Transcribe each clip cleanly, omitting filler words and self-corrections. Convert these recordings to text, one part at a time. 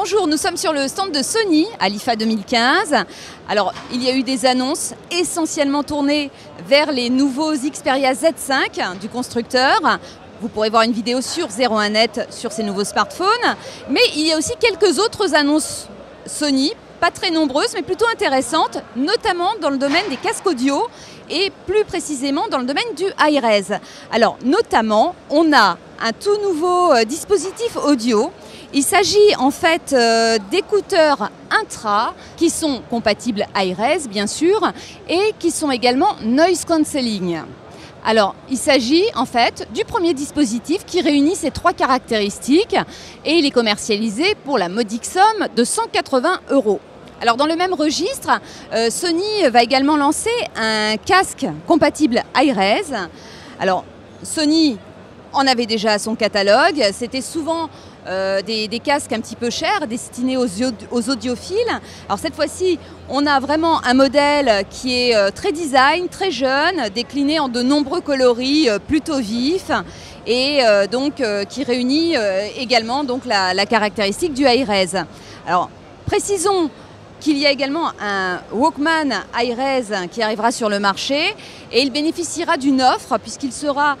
Bonjour, nous sommes sur le stand de Sony à l'IFA 2015. Alors, il y a eu des annonces essentiellement tournées vers les nouveaux Xperia Z5 du constructeur. Vous pourrez voir une vidéo sur 01net sur ces nouveaux smartphones. Mais il y a aussi quelques autres annonces Sony, pas très nombreuses, mais plutôt intéressantes, notamment dans le domaine des casques audio et plus précisément dans le domaine du hi-res. Alors, notamment, on a un tout nouveau dispositif audio. Il s'agit en fait d'écouteurs intra qui sont compatibles hi-res bien sûr et qui sont également noise cancelling. Alors il s'agit en fait du premier dispositif qui réunit ces trois caractéristiques et il est commercialisé pour la modique somme de 180 €. Alors dans le même registre, Sony va également lancer un casque compatible hi-res. Alors Sony en avait déjà à son catalogue, c'était souvent des casques un petit peu chers destinés aux audiophiles. Alors cette fois-ci, on a vraiment un modèle qui est très design, très jeune, décliné en de nombreux coloris plutôt vifs et qui réunit également donc, la caractéristique du hi-res. Alors précisons qu'il y a également un Walkman hi-res qui arrivera sur le marché et il bénéficiera d'une offre puisqu'il sera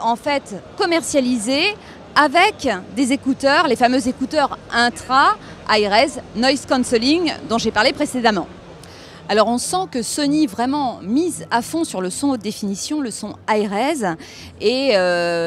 en fait commercialisé avec des écouteurs, les fameux écouteurs intra hi-res noise cancelling dont j'ai parlé précédemment. Alors on sent que Sony vraiment mise à fond sur le son haute définition, le son hi-res et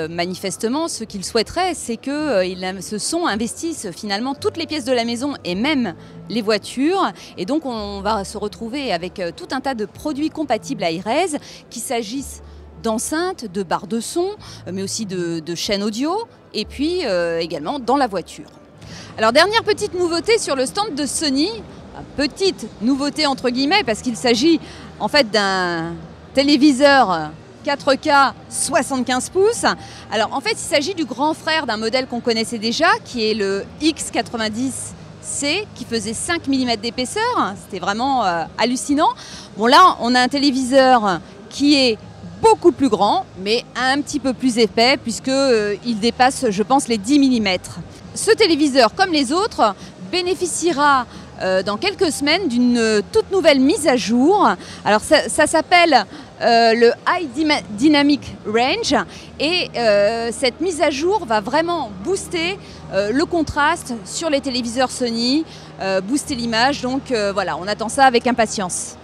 manifestement ce qu'il souhaiterait c'est que ce son investisse finalement toutes les pièces de la maison et même les voitures et donc on va se retrouver avec tout un tas de produits compatibles hi-res qu'il s'agisse d'enceintes, de barres de son, mais aussi de chaînes audio et puis également dans la voiture. Alors dernière petite nouveauté sur le stand de Sony, petite nouveauté entre guillemets parce qu'il s'agit en fait d'un téléviseur 4K 75 pouces. Alors en fait il s'agit du grand frère d'un modèle qu'on connaissait déjà qui est le X90C qui faisait 5 mm d'épaisseur, c'était vraiment hallucinant. Bon là on a un téléviseur qui est beaucoup plus grand mais un petit peu plus épais puisqu'il dépasse je pense les 10 mm. Ce téléviseur comme les autres bénéficiera dans quelques semaines d'une toute nouvelle mise à jour. Alors ça s'appelle le High Dynamic Range et cette mise à jour va vraiment booster le contraste sur les téléviseurs Sony, booster l'image, donc voilà, on attend ça avec impatience.